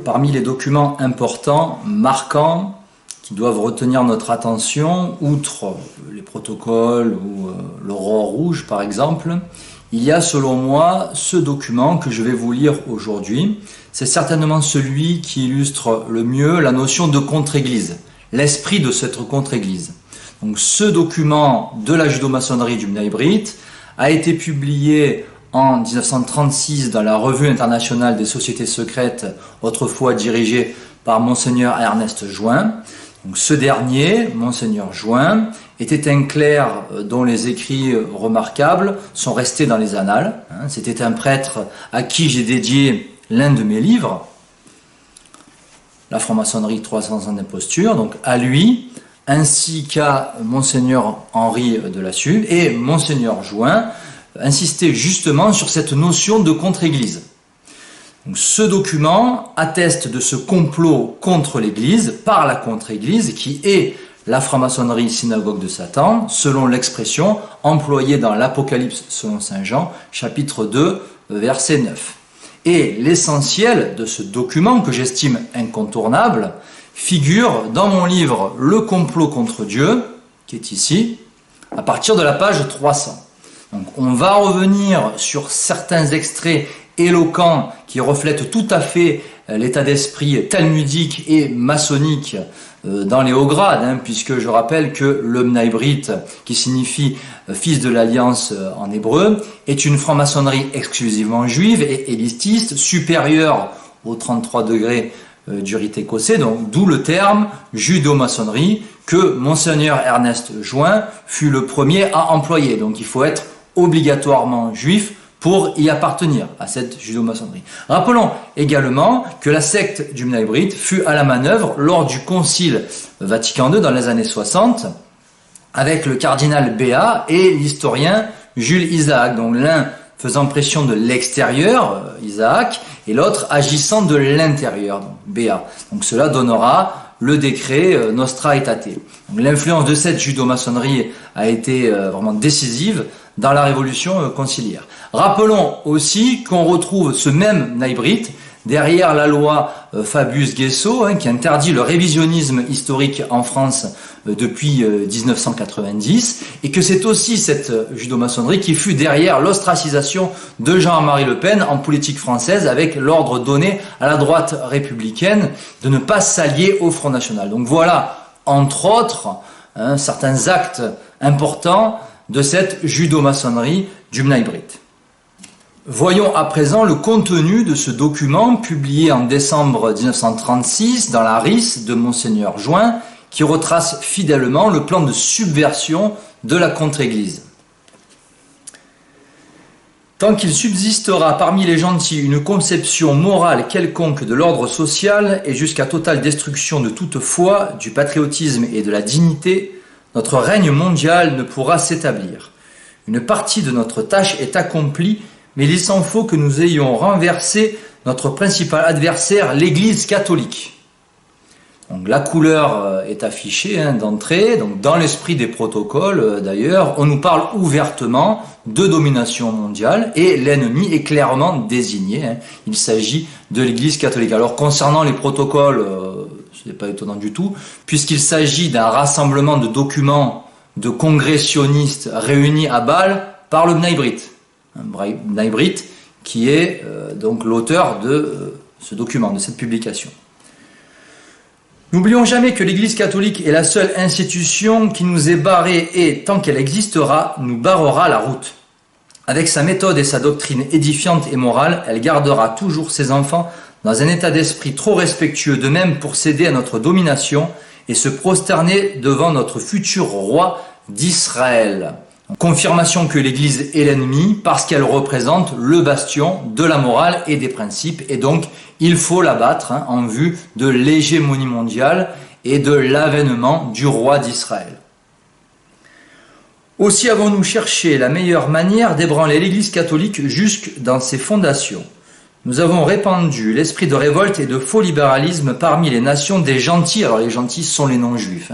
Parmi les documents importants, marquants, qui doivent retenir notre attention, outre les protocoles ou l'aurore rouge par exemple, il y a selon moi ce document que je vais vous lire aujourd'hui. C'est certainement celui qui illustre le mieux la notion de contre-église, l'esprit de cette contre-église. Donc ce document de la judo-maçonnerie du Bnei Brit a été publié en 1936 dans la Revue internationale des sociétés secrètes, autrefois dirigée par Monseigneur Ernest Join. Donc, ce dernier, Monseigneur Join, était un clerc dont les écrits remarquables sont restés dans les annales. C'était un prêtre à qui j'ai dédié l'un de mes livres, La franc-maçonnerie 300 ans d'imposture, donc à lui, ainsi qu'à Monseigneur Henri de la Suve, et Monseigneur Join insistait justement sur cette notion de contre-église. Donc, ce document atteste de ce complot contre l'Église, par la contre-Église, qui est la franc-maçonnerie synagogue de Satan, selon l'expression employée dans l'Apocalypse selon saint Jean, chapitre 2, verset 9. Et l'essentiel de ce document, que j'estime incontournable, figure dans mon livre « Le complot contre Dieu », qui est ici, à partir de la page 300. Donc, on va revenir sur certains extraits éloquents qui reflètent tout à fait l'état d'esprit talmudique et maçonnique dans les hauts grades, puisque je rappelle que le Bnei Brit, qui signifie fils de l'alliance en hébreu, est une franc-maçonnerie exclusivement juive et élitiste, supérieure aux 33 degrés du rite écossais, donc d'où le terme judo-maçonnerie que Monseigneur Ernest Join fut le premier à employer. Donc il faut être obligatoirement juif pour y appartenir à cette judo-maçonnerie. Rappelons également que la secte du Bnei Brit fut à la manœuvre lors du concile Vatican II dans les années 60 avec le cardinal Béat et l'historien Jules Isaac, donc l'un faisant pression de l'extérieur, Isaac, et l'autre agissant de l'intérieur, Béat. Donc cela donnera le décret Nostra Aetate. L'influence de cette judo-maçonnerie a été vraiment décisive dans la révolution conciliaire. Rappelons aussi qu'on retrouve ce même Bnei Brit derrière la loi Fabius-Guesso, qui interdit le révisionnisme historique en France depuis 1990, et que c'est aussi cette judo-maçonnerie qui fut derrière l'ostracisation de Jean-Marie Le Pen en politique française, avec l'ordre donné à la droite républicaine de ne pas s'allier au Front National. Donc voilà, entre autres, certains actes importants de cette judo-maçonnerie du Bnei Brit. Voyons à présent le contenu de ce document publié en décembre 1936 dans la RIS de Monseigneur Join, qui retrace fidèlement le plan de subversion de la contre-église. Tant qu'il subsistera parmi les gentils une conception morale quelconque de l'ordre social et jusqu'à totale destruction de toute foi, du patriotisme et de la dignité, notre règne mondial ne pourra s'établir. Une partie de notre tâche est accomplie, mais il s'en faut que nous ayons renversé notre principal adversaire, l'Église catholique. Donc, la couleur est affichée d'entrée, donc dans l'esprit des protocoles d'ailleurs, on nous parle ouvertement de domination mondiale et l'ennemi est clairement désigné. Il s'agit de l'Église catholique. Alors concernant les protocoles, ce n'est pas étonnant du tout, puisqu'il s'agit d'un rassemblement de documents de congressionnistes réunis à Bâle par le Bnei Brit. Bnei Brit qui est donc l'auteur de ce document, de cette publication. N'oublions jamais que l'Église catholique est la seule institution qui nous est barrée et, tant qu'elle existera, nous barrera la route. Avec sa méthode et sa doctrine édifiante et morale, elle gardera toujours ses enfants dans un état d'esprit trop respectueux d'eux-mêmes pour céder à notre domination et se prosterner devant notre futur roi d'Israël. Confirmation que l'Église est l'ennemi parce qu'elle représente le bastion de la morale et des principes, et donc il faut l'abattre en vue de l'hégémonie mondiale et de l'avènement du roi d'Israël. Aussi avons-nous cherché la meilleure manière d'ébranler l'Église catholique jusque dans ses fondations. Nous avons répandu l'esprit de révolte et de faux libéralisme parmi les nations des gentils, alors les gentils sont les non-juifs,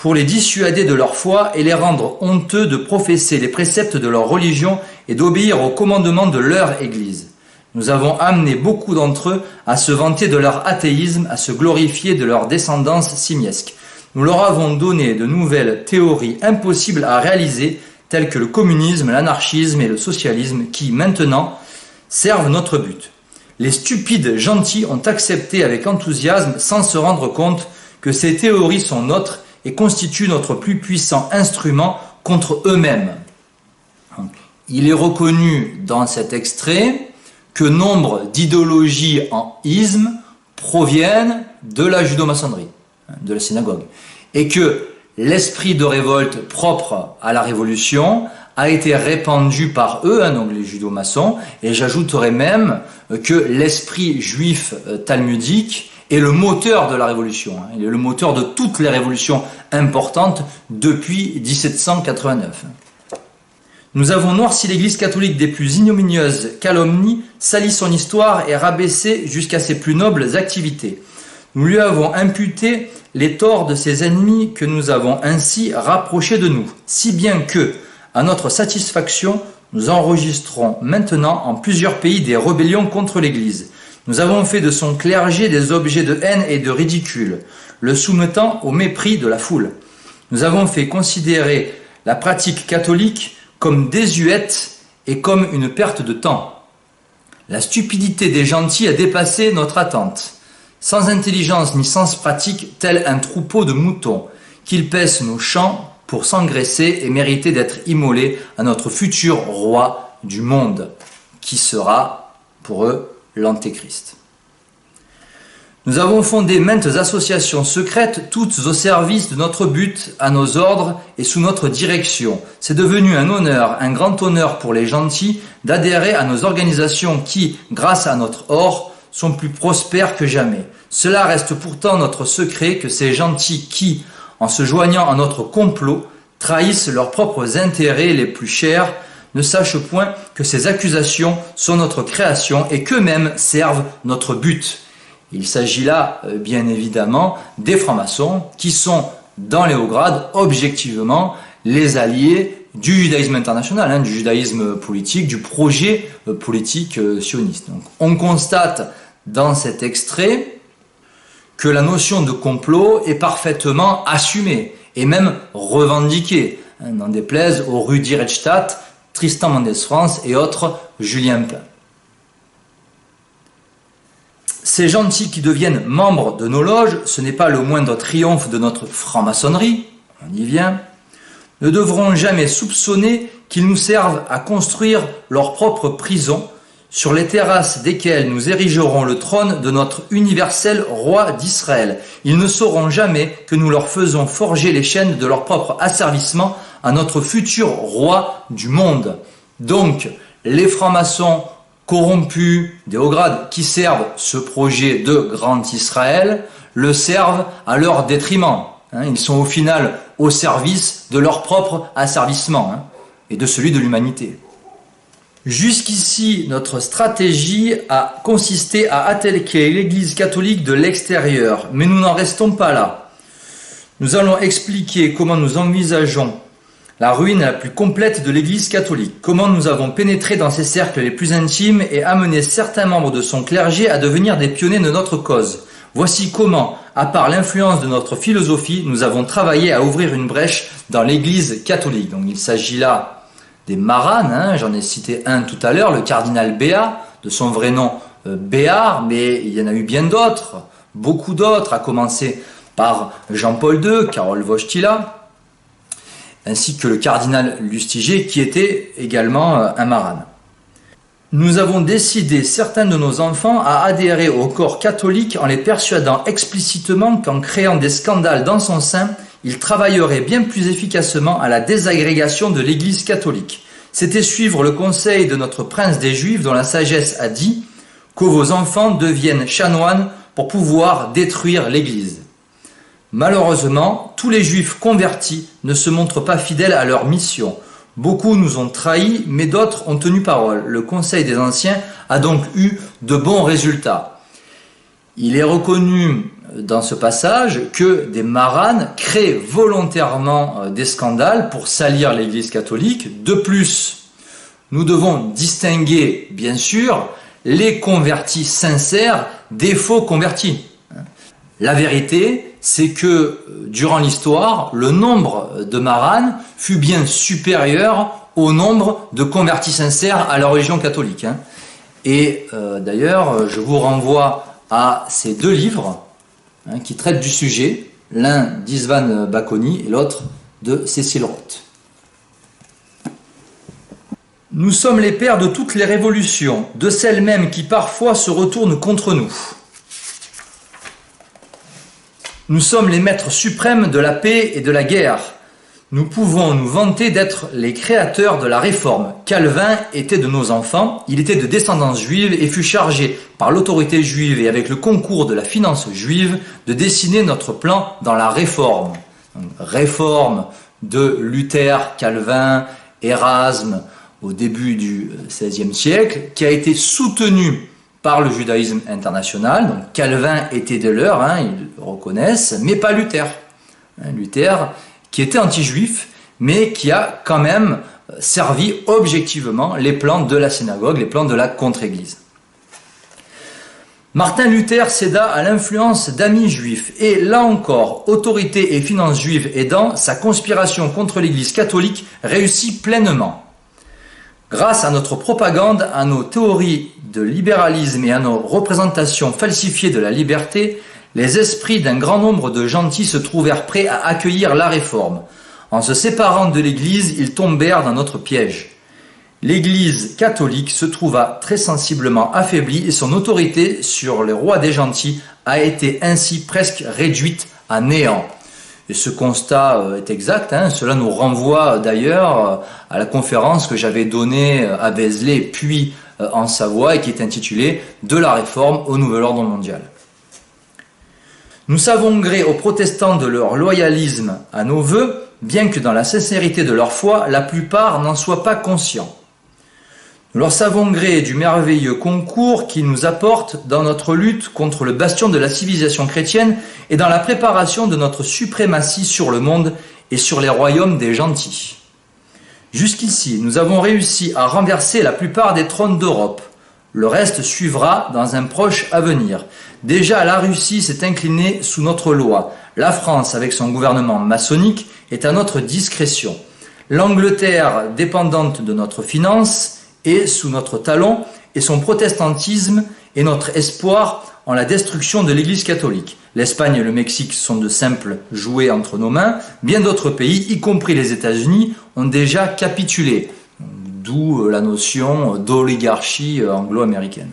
pour les dissuader de leur foi et les rendre honteux de professer les préceptes de leur religion et d'obéir aux commandements de leur Église. Nous avons amené beaucoup d'entre eux à se vanter de leur athéisme, à se glorifier de leur descendance simiesque. Nous leur avons donné de nouvelles théories impossibles à réaliser, telles que le communisme, l'anarchisme et le socialisme, qui, maintenant, servent notre but. Les stupides gentils ont accepté avec enthousiasme, sans se rendre compte que ces théories sont nôtres et constituent notre plus puissant instrument contre eux-mêmes. Il est reconnu dans cet extrait que nombre d'idéologies en isme proviennent de la judo-maçonnerie, de la synagogue, et que l'esprit de révolte propre à la révolution a été répandu par eux, donc les judo-maçons, et j'ajouterais même que l'esprit juif talmudique est le moteur de la révolution, il est le moteur de toutes les révolutions importantes depuis 1789. Nous avons noirci l'Église catholique des plus ignominieuses calomnies, sali son histoire et rabaissé jusqu'à ses plus nobles activités. Nous lui avons imputé les torts de ses ennemis que nous avons ainsi rapprochés de nous, si bien que, à notre satisfaction, nous enregistrons maintenant en plusieurs pays des rébellions contre l'Église. Nous avons fait de son clergé des objets de haine et de ridicule, le soumettant au mépris de la foule. Nous avons fait considérer la pratique catholique comme désuète et comme une perte de temps. La stupidité des gentils a dépassé notre attente. Sans intelligence ni sens pratique, tel un troupeau de moutons, qu'ils paissent nos champs pour s'engraisser et mériter d'être immolés à notre futur roi du monde, qui sera, pour eux, l'Antéchrist. Nous avons fondé maintes associations secrètes, toutes au service de notre but, à nos ordres et sous notre direction. C'est devenu un honneur, un grand honneur pour les gentils d'adhérer à nos organisations qui, grâce à notre or, sont plus prospères que jamais. Cela reste pourtant notre secret que ces gentils qui, en se joignant à notre complot, trahissent leurs propres intérêts les plus chers, ne sachent point que ces accusations sont notre création et qu'eux-mêmes servent notre but. Il s'agit là, bien évidemment, des francs-maçons qui sont, dans les hauts grades, objectivement, les alliés du judaïsme international, du judaïsme politique, du projet politique sioniste. Donc, on constate dans cet extrait que la notion de complot est parfaitement assumée et même revendiquée, n'en déplaise aux Rudi Reichstadt, Tristan Mendès France et autres Julien Pain. Ces gentils qui deviennent membres de nos loges, ce n'est pas le moindre triomphe de notre franc-maçonnerie, on y vient, ne devront jamais soupçonner qu'ils nous servent à construire leur propre prison sur les terrasses desquelles nous érigerons le trône de notre universel roi d'Israël. Ils ne sauront jamais que nous leur faisons forger les chaînes de leur propre asservissement à notre futur roi du monde. Donc, les francs-maçons corrompus des hauts grades qui servent ce projet de grand Israël le servent à leur détriment. Ils sont au final au service de leur propre asservissement et de celui de l'humanité. Jusqu'ici, notre stratégie a consisté à attaquer l'Église catholique de l'extérieur, mais nous n'en restons pas là. Nous allons expliquer comment nous envisageons la ruine la plus complète de l'Église catholique, comment nous avons pénétré dans ses cercles les plus intimes et amené certains membres de son clergé à devenir des pionniers de notre cause. Voici comment, à part l'influence de notre philosophie, nous avons travaillé à ouvrir une brèche dans l'Église catholique. Donc il s'agit là des Maranes, j'en ai cité un tout à l'heure, le cardinal Béat, de son vrai nom Béard, mais il y en a eu bien d'autres, beaucoup d'autres, à commencer par Jean-Paul II, Karol Wojtyla, ainsi que le cardinal Lustiger, qui était également un marane. Nous avons décidé certains de nos enfants à adhérer au corps catholique en les persuadant explicitement qu'en créant des scandales dans son sein, ils travailleraient bien plus efficacement à la désagrégation de l'Église catholique. C'était suivre le conseil de notre prince des Juifs dont la sagesse a dit que vos enfants deviennent chanoines pour pouvoir détruire l'Église. Malheureusement, tous les Juifs convertis ne se montrent pas fidèles à leur mission. Beaucoup nous ont trahis, mais d'autres ont tenu parole. Le Conseil des Anciens a donc eu de bons résultats. Il est reconnu dans ce passage que des maranes créent volontairement des scandales pour salir l'Église catholique. De plus, nous devons distinguer, bien sûr, les convertis sincères des faux convertis. La vérité, c'est que durant l'histoire, le nombre de maranes fut bien supérieur au nombre de convertis sincères à la religion catholique. Et d'ailleurs, je vous renvoie à ces deux livres qui traitent du sujet, l'un d'István Baconi et l'autre de Cecil Rhodes. Nous sommes les pères de toutes les révolutions, de celles mêmes qui parfois se retournent contre nous. Nous sommes les maîtres suprêmes de la paix et de la guerre. Nous pouvons nous vanter d'être les créateurs de la réforme. Calvin était de nos enfants, il était de descendance juive et fut chargé par l'autorité juive et avec le concours de la finance juive de dessiner notre plan dans la réforme. Donc, réforme de Luther, Calvin, Érasme au début du XVIe siècle, qui a été soutenue par le judaïsme international. Donc Calvin était de leur, ils le reconnaissent, mais pas Luther. Luther qui était anti-juif, mais qui a quand même servi objectivement les plans de la synagogue, les plans de la contre-église. Martin Luther céda à l'influence d'amis juifs, et là encore, autorité et finances juives aidant, sa conspiration contre l'Église catholique réussit pleinement. Grâce à notre propagande, à nos théories de libéralisme et à nos représentations falsifiées de la liberté, les esprits d'un grand nombre de gentils se trouvèrent prêts à accueillir la réforme. En se séparant de l'Église, ils tombèrent dans notre piège. L'Église catholique se trouva très sensiblement affaiblie et son autorité sur les rois des gentils a été ainsi presque réduite à néant. Et ce constat est exact, cela nous renvoie d'ailleurs à la conférence que j'avais donnée à Vézelay puis en Savoie et qui est intitulée « De la réforme au nouvel ordre mondial ». Nous savons gré aux protestants de leur loyalisme à nos vœux, bien que dans la sincérité de leur foi, la plupart n'en soient pas conscients. Nous leur savons gré du merveilleux concours qu'ils nous apportent dans notre lutte contre le bastion de la civilisation chrétienne et dans la préparation de notre suprématie sur le monde et sur les royaumes des gentils. Jusqu'ici, nous avons réussi à renverser la plupart des trônes d'Europe. Le reste suivra dans un proche avenir. Déjà, la Russie s'est inclinée sous notre loi. La France, avec son gouvernement maçonnique, est à notre discrétion. L'Angleterre, dépendante de notre finance, est sous notre talon, et son protestantisme est notre espoir en la destruction de l'Église catholique. L'Espagne et le Mexique sont de simples jouets entre nos mains. Bien d'autres pays, y compris les États-Unis, ont déjà capitulé. D'où la notion d'oligarchie anglo-américaine.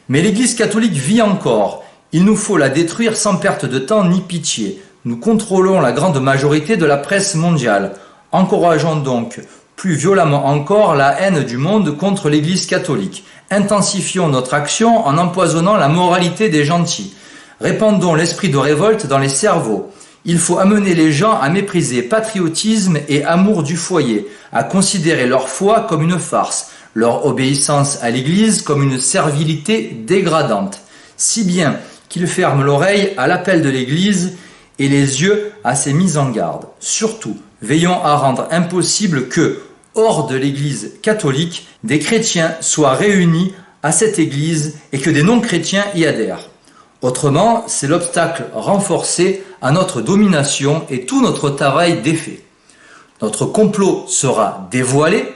Mais l'Église catholique vit encore. Il nous faut la détruire sans perte de temps ni pitié. Nous contrôlons la grande majorité de la presse mondiale. Encourageons donc plus violemment encore la haine du monde contre l'Église catholique. Intensifions notre action en empoisonnant la moralité des gentils. Répandons l'esprit de révolte dans les cerveaux. Il faut amener les gens à mépriser patriotisme et amour du foyer, à considérer leur foi comme une farce, leur obéissance à l'Église comme une servilité dégradante, si bien qu'ils ferment l'oreille à l'appel de l'Église et les yeux à ses mises en garde. Surtout, veillons à rendre impossible que, hors de l'Église catholique, des chrétiens soient réunis à cette Église et que des non-chrétiens y adhèrent. Autrement, c'est l'obstacle renforcé à notre domination et tout notre travail défait. Notre complot sera dévoilé,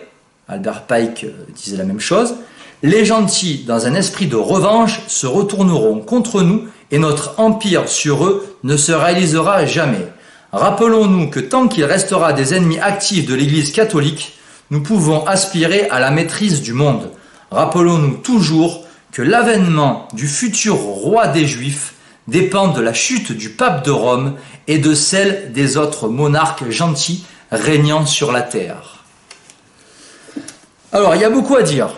Albert Pike disait la même chose, les gentils, dans un esprit de revanche, se retourneront contre nous et notre empire sur eux ne se réalisera jamais. Rappelons-nous que tant qu'il restera des ennemis actifs de l'Église catholique, nous pouvons aspirer à la maîtrise du monde. Rappelons-nous toujours que l'avènement du futur roi des Juifs dépend de la chute du pape de Rome et de celle des autres monarques gentils régnant sur la terre. Alors, il y a beaucoup à dire.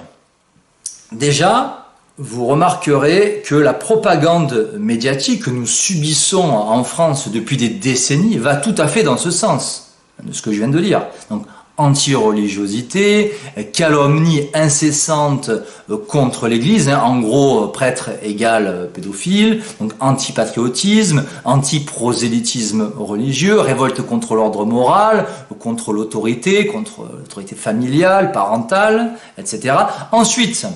Déjà, vous remarquerez que la propagande médiatique que nous subissons en France depuis des décennies va tout à fait dans ce sens, de ce que je viens de lire. Donc, anti-religiosité, calomnie incessante contre l'Église, en gros prêtre égale pédophile, donc anti-patriotisme, anti-prosélytisme religieux, révolte contre l'ordre moral, contre l'autorité familiale, parentale, etc. Ensuite,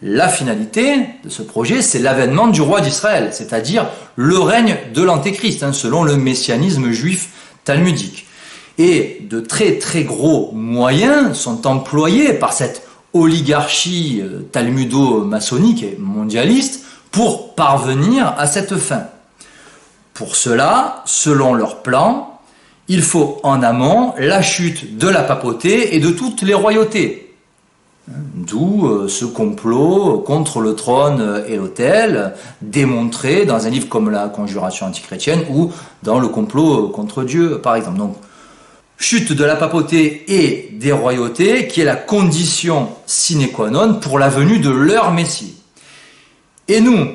la finalité de ce projet, c'est l'avènement du roi d'Israël, c'est-à-dire le règne de l'Antéchrist, selon le messianisme juif talmudique. Et de très très gros moyens sont employés par cette oligarchie talmudo-maçonnique et mondialiste pour parvenir à cette fin. Pour cela, selon leur plan, il faut en amont la chute de la papauté et de toutes les royautés. D'où ce complot contre le trône et l'autel, démontré dans un livre comme la Conjuration antichrétienne ou dans le complot contre Dieu, par exemple. Donc, chute de la papauté et des royautés, qui est la condition sine qua non pour la venue de leur Messie. Et nous,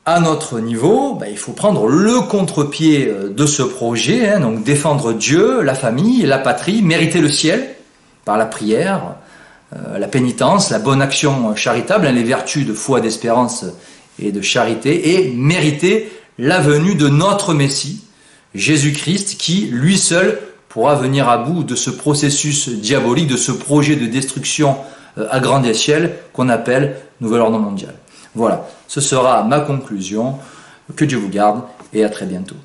à notre niveau, il faut prendre le contre-pied de ce projet, donc défendre Dieu, la famille, la patrie, mériter le ciel par la prière, la pénitence, la bonne action charitable, les vertus de foi, d'espérance et de charité, et mériter la venue de notre Messie, Jésus-Christ, qui, lui seul, pourra venir à bout de ce processus diabolique, de ce projet de destruction à grande échelle qu'on appelle Nouvel Ordre Mondial. Voilà, ce sera ma conclusion. Que Dieu vous garde et à très bientôt.